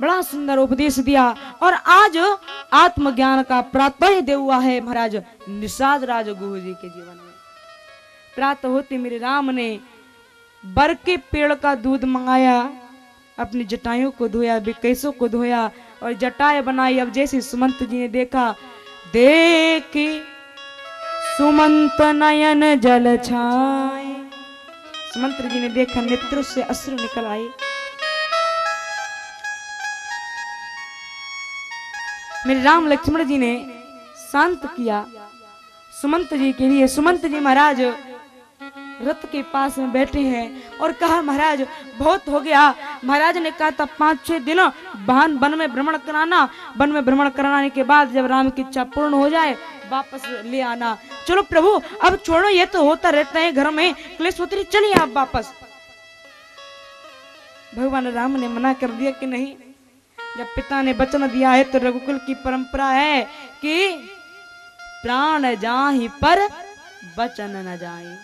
बड़ा सुंदर उपदेश दिया। और आज आत्मज्ञान का प्रातः दे हुआ है महाराज निषाद राज गुरु जी के जीवन में। प्रातः होते मेरे राम ने बर के पेड़ का दूध मंगाया, अपनी जटाइयों को धोया, विकेशों को धोया और जटाएं बनाई। अब जैसे सुमंत जी ने देखा, देखी सुमंत नयन जल छाए, सुमंत जी ने देखा, नेत्रों से अश्रु निकल आए। मेरे राम लक्ष्मण जी ने शांत किया सुमंत जी के लिए। सुमंत जी महाराज रथ के पास में बैठे हैं और कहा, महाराज बहुत हो गया। महाराज ने कहा था 5-6 दिन वन में भ्रमण कराना, वन में भ्रमण कराने के बाद जब राम की इच्छा पूर्ण हो जाए वापस ले आना। चलो प्रभु अब छोड़ो, ये तो होता रहता है घर में क्लेश होती रही, चलिए आप वापस। भगवान राम ने मना कर दिया कि नहीं, जब पिता ने वचन दिया है तो रघुकुल की परंपरा है कि प्राण जाहि पर वचन न जाए।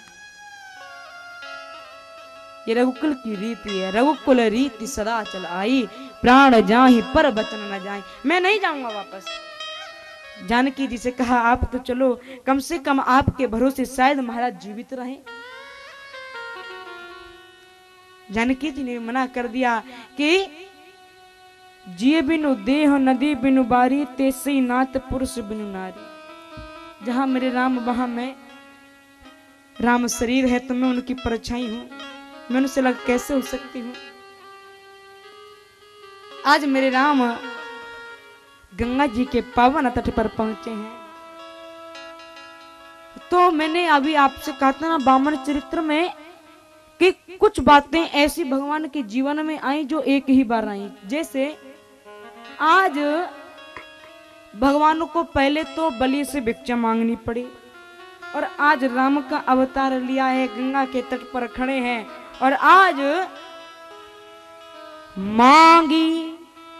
ये रघुकुल की रीति है, रघुकुल रीति सदा चल आई, प्राण जाहि पर वचन न जाए। मैं नहीं जाऊंगा वापस। जानकी जी से कहा, आप तो चलो, कम से कम आपके भरोसे शायद महाराज जीवित रहे। जानकी जी ने मना कर दिया कि जिए बिनु देह नदी बिनु बारी, तेसई नाथ पुरुष बिनु नारी। जहां मेरे राम वहां मैं, राम शरीर है तो मैं उनकी परछाई हूं, मैं उनसे लग कैसे हो सकती हूं। आज मेरे राम गंगा जी के पावन तट पर पहुंचे हैं। तो मैंने अभी आपसे कहा था ना वामन चरित्र में कि कुछ बातें ऐसी भगवान के जीवन में आई जो एक ही बार आई। जैसे आज भगवान को पहले तो बलि से भिक्षा मांगनी पड़ी और आज राम का अवतार लिया है, गंगा के तट पर खड़े हैं और आज मांगी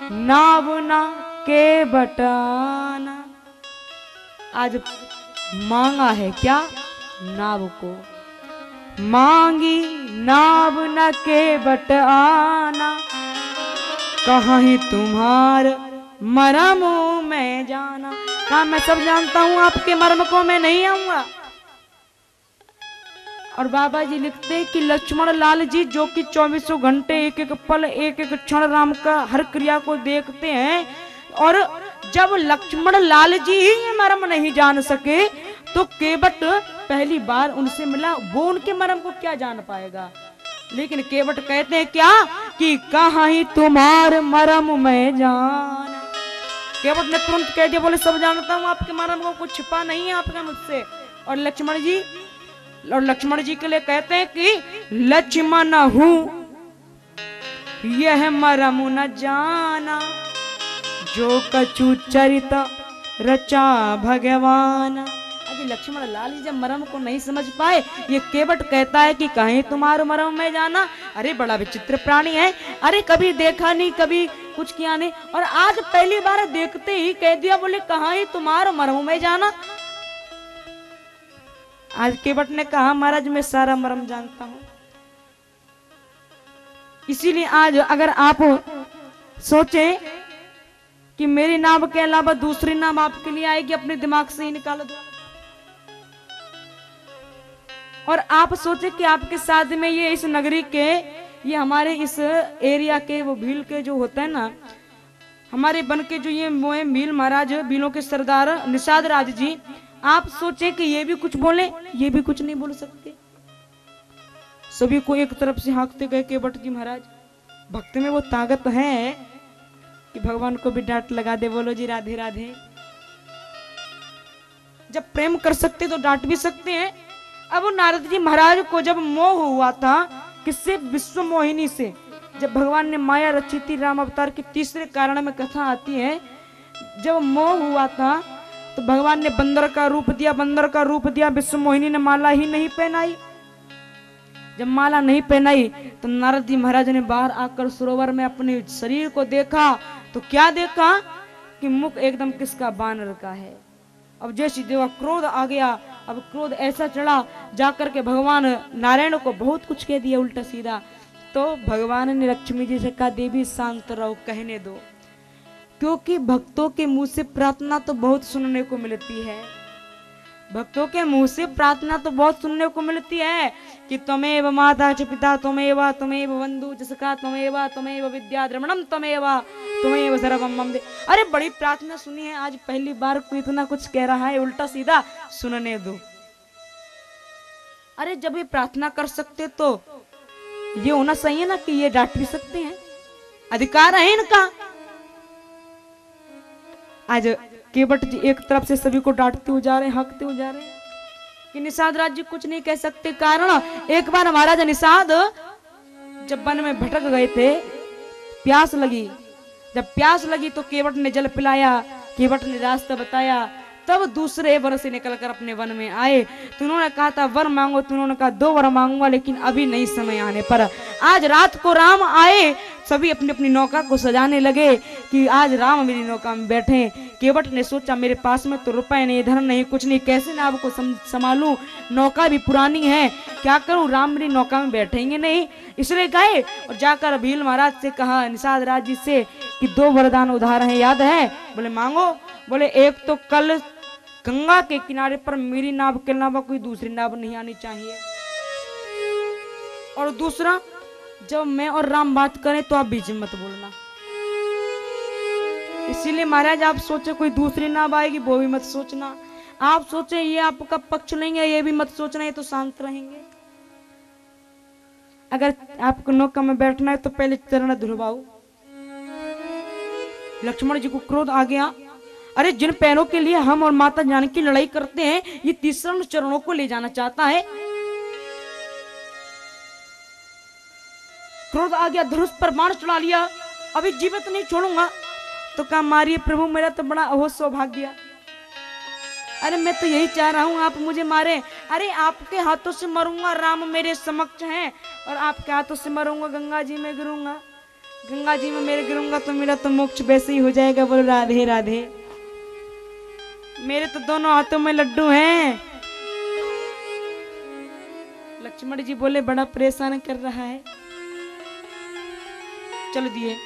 नावना के बटाना। आज मांगा है क्या? नाव को। मांगी नाव न के बटाना, कहाँ ही तुम्हार मरम में जाना। कहा मैं सब जानता हूं, आपके मर्म को मैं नहीं आऊंगा। और बाबा जी लिखते हैं कि लक्ष्मण लाल जी जो कि 24 घंटे एक एक पल एक एक क्षण राम का हर क्रिया को देखते हैं, और जब लक्ष्मण लाल जी ही ये मर्म नहीं जान सके तो केवट पहली बार उनसे मिला, वो उनके मर्म को क्या जान पाएगा। लेकिन केवट कहते हैं क्या कि कहाँ ही तुम्हार मर्म में जाना। केवट ने तुरंत कह दिया, बोले सब जानता हूँ आपके मर्म को, कुछ छिपा नहीं है आपका मुझसे। और लक्ष्मण जी के लिए कहते हैं कि लक्ष्मण हूँ यह मर्म न जाना, जो कछु चरित रचा भगवान। अभी लक्ष्मण लाल जी जब मर्म को नहीं समझ पाए, ये केवट कहता है कि कहीं तुम्हारे मर्म में जाना। अरे बड़ा विचित्र प्राणी है, अरे कभी देखा नहीं, कभी कुछ किया नहीं, और आज पहली बार देखते ही कह दिया, बोले कहाँ ही तुम्हारे मर्म में जाना। आज केवट ने कहा महाराज मैं सारा मर्म जानता हूं। इसीलिए आज अगर आप सोचें कि मेरे नाम के अलावा दूसरी नाम आपके लिए आएगी, अपने दिमाग से ही निकाल दो। और आप सोचे कि आपके साथ में ये इस नगरी के, ये हमारे इस एरिया के वो भील के जो होता है ना, हमारे बन के जो ये वो है भील महाराज, भीलों के सरदार निषाद राज जी, आप सोचे कि ये भी कुछ बोले, ये भी कुछ नहीं बोल सकते। सभी को एक तरफ से हाँकते गए केवट जी महाराज। भक्ति में वो ताकत है कि भगवान को भी डांट लगा दे, बोलो जी राधे राधे। जब प्रेम कर सकते तो डांट भी सकते हैं। अब नारद जी महाराज को जब मोह हुआ था, किससे? विश्व मोहिनी से। जब भगवान ने माया रची थी, राम अवतार के तीसरे कारण में कथा आती है, जब मोह हुआ था तो भगवान ने बंदर का रूप दिया, बंदर का रूप दिया, विश्व मोहिनी ने माला ही नहीं पहनाई। जब माला नहीं पहनाई तो नारद जी महाराज ने बाहर आकर सरोवर में अपने शरीर को देखा, तो क्या देखा कि मुख एकदम किसका? बानर का है। अब जैसी देवा क्रोध आ गया। अब क्रोध ऐसा चढ़ा, जाकर के भगवान नारायण को बहुत कुछ कह दिया उल्टा सीधा तो भगवान ने लक्ष्मी जी से कहा देवी शांत रहो, कहने दो, क्योंकि भक्तों के मुंह से प्रार्थना तो बहुत सुनने को मिलती है। भक्तों के मुंह से प्रार्थना तो बहुत सुनने को मिलती है कि त्वमेव माता च पिता त्वमेव त्वमेव बंधु जसका त्वमेव विद्या द्रमणम त्वमेव सर्वम मम दे। अरे बड़ी प्रार्थना सुनी है, आज पहली बार कोई इतना कुछ कह रहा है उल्टा सीधा, सुनने दो। अरे जब ये प्रार्थना कर सकते तो ये होना सही है ना कि ये डांट भी सकते हैं, अधिकार है इनका। आज केवट जी एक तरफ से सभी को डांटते हुए जा रहे हैं, हकते हुए जा रहे हैं कि निषाद राज्य कुछ नहीं कह सकते। कारण एक बार महाराजा निषाद जब वन में भटक गए थे, प्यास लगी, जब प्यास लगी तो केवट ने जल पिलाया, केवट ने रास्ता बताया, तब दूसरे वर से निकलकर अपने वन में आए। तो उन्होंने कहा था वर मांगो, तो उन्होंने कहा 2 वर मांगूंगा, लेकिन अभी नहीं समय आने पर। आज रात को राम आए, सभी अपनी अपनी नौका को सजाने लगे कि आज राम मेरी नौका में बैठे। केवट ने सोचा मेरे पास में तो रुपए नहीं, धन नहीं, कुछ नहीं, कैसे ना आपको संभालूं, नौका भी पुरानी है, क्या करूं, राम मेरी नौका में बैठेंगे नहीं। इसलिए गए और जाकर भील महाराज से कहा, निषाद राज जी से कि 2 वरदान उधार हैं, याद है? बोले मांगो। बोले एक तो कल गंगा के किनारे पर मेरी नाव के अलावा कोई दूसरी नाव नहीं आनी चाहिए, और दूसरा जब मैं और राम बात करें तो आप बीच में मत बोलना। इसीलिए महाराज आप सोचे कोई दूसरी नाव आएगी वो भी मत सोचना, आप सोचे ये आपका पक्ष लेंगे ये भी मत सोचना, ये तो शांत रहेंगे। अगर आपको नौका में बैठना है तो पहले चरण धुलवाओ। लक्ष्मण जी को क्रोध आ गया, अरे जिन पैरों के लिए हम और माता जानकी लड़ाई करते हैं, ये तीसरे चरणों को ले जाना चाहता है। क्रोध आ गया, धनुष पर बाण चढ़ा लिया, अभी जीवित नहीं छोड़ूंगा। तो कहा मारिए प्रभु, मेरा तो बड़ा अहो सौभाग्य, अरे मैं तो यही चाह रहा हूं आप मुझे मारे। अरे आपके हाथों से मरूंगा, राम मेरे समक्ष हैं, और आपके हाथों से मरूंगा गंगा जी में गिरूंगा, गंगा जी में मेरे गिरूंगा तो मेरा तो मोक्ष वैसे ही हो जाएगा। बोलो राधे राधे, मेरे तो दोनों हाथों में लड्डू हैं। लक्ष्मण जी बोले बड़ा परेशान कर रहा है। चल दिए,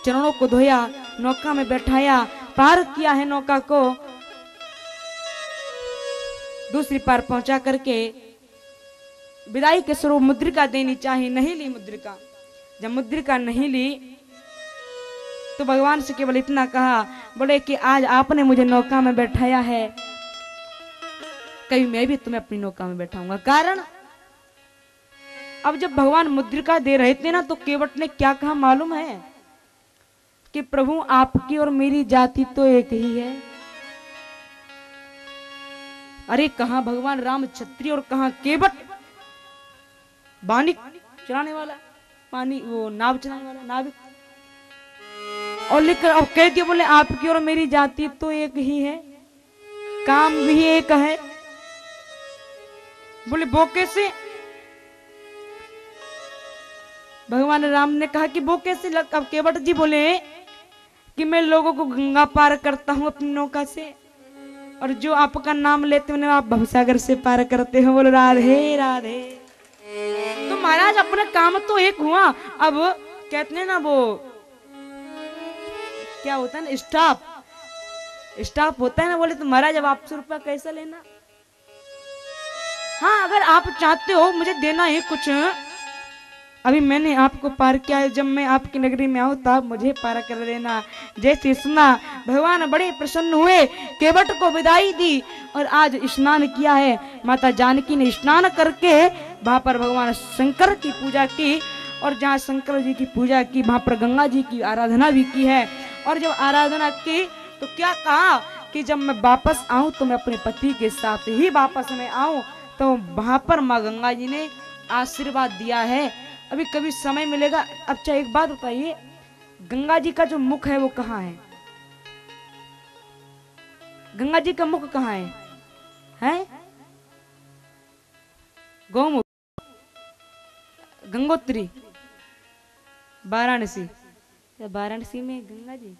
चरणों को धोया, नौका में बैठाया, पार किया है नौका को, दूसरी पार पहुंचा करके विदाई के स्वरूप मुद्रिका देनी चाहिए, नहीं ली मुद्रिका। जब मुद्रिका नहीं ली तो भगवान से केवल इतना कहा, बोले कि आज आपने मुझे नौका में बैठाया है, कभी मैं भी तुम्हें अपनी नौका में बैठाऊंगा। कारण अब जब भगवान मुद्रिका दे रहे थे ना, तो केवट ने क्या कहा मालूम है कि प्रभु आपकी और मेरी जाति तो एक ही है। अरे कहां भगवान राम क्षत्रिय और कहां केवट बानिक चलाने वाला, पानी वो नाव चलाने वाला नाविक। और लेकर अब कह दिया, बोले आपकी और मेरी जाति तो एक ही है, काम भी एक है। बोले वो कैसे? भगवान राम ने कहा कि वो कैसे? अब केवट जी बोले कि मैं लोगों को गंगा पार करता हूं अपनी नौका से, और जो आपका नाम लेते हैं आप भवसागर से पार करते हो। बोलो राधे राधे। तो महाराज अपना काम तो एक हुआ, अब कहते हैं ना वो क्या होता है ना, स्टाफ होता है ना। बोले तो महाराज अब आपसे रुपया कैसे लेना? हाँ अगर आप चाहते हो मुझे देना है कुछ, अभी मैंने आपको पार किया है, जब मैं आपकी नगरी में आऊं तब मुझे पार कर देना। जैसे सुना भगवान बड़े प्रसन्न हुए, केवट को विदाई दी, और आज स्नान किया है। माता जानकी ने स्नान करके वहां पर भगवान शंकर की पूजा की, और जहाँ शंकर जी की पूजा की वहां पर गंगा जी की आराधना भी की है। और जब आराधना की तो क्या कहा कि जब मैं वापस आऊं तो मैं अपने पति के साथ ही वापस में आऊं। तो वहां पर माँ गंगा जी ने आशीर्वाद दिया है। अभी कभी समय मिलेगा। अच्छा एक बात बताइए, गंगा जी का जो मुख है वो कहाँ है? गंगा जी का मुख कहाँ है? गौमुख, गंगोत्री, वाराणसी। वाराणसी में गंगा जी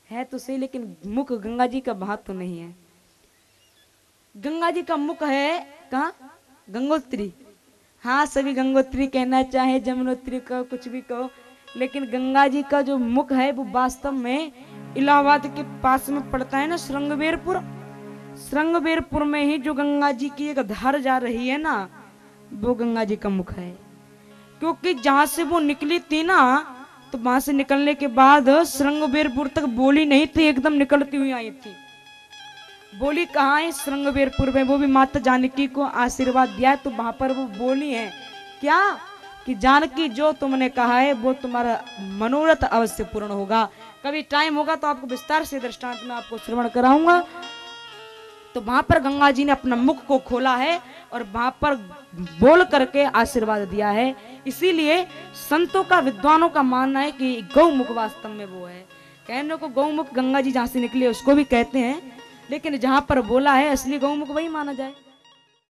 है तो सही, लेकिन मुख गंगा जी का वहां तो नहीं है। गंगा जी का मुख है कहाँ? गंगोत्री। हाँ, सभी गंगोत्री कहना चाहे, जमुनोत्री कहो, कुछ भी कहो, लेकिन गंगा जी का जो मुख है वो वास्तव में इलाहाबाद के पास में पड़ता है ना, श्रृंगबेरपुर। श्रृंगबेरपुर में ही जो गंगा जी की एक धार जा रही है ना, वो गंगा जी का मुख है। क्योंकि जहां से वो निकली थी ना, तो वहां से निकलने के बाद श्रृंगबेरपुर तक बोली नहीं थी, एकदम निकलती हुई आई थी। बोली कहाँ है? श्रृंगबेरपुर में। वो भी माता जानकी को आशीर्वाद दिया, तो वहां पर वो बोली है क्या कि जानकी, जो तुमने कहा है वो तुम्हारा मनोरथ अवश्य पूर्ण होगा। कभी टाइम होगा तो आपको विस्तार से दृष्टांत में आपको श्रवण कराऊंगा। तो वहां पर गंगा जी ने अपना मुख को खोला है और वहां पर बोल करके आशीर्वाद दिया है। इसीलिए संतों का, विद्वानों का मानना है कि गौमुख वास्तव में वो है। कहने को गौमुख गंगा जी जहां से निकली उसको भी कहते हैं, लेकिन जहां पर बोला है असली गौमुख वही माना जाए।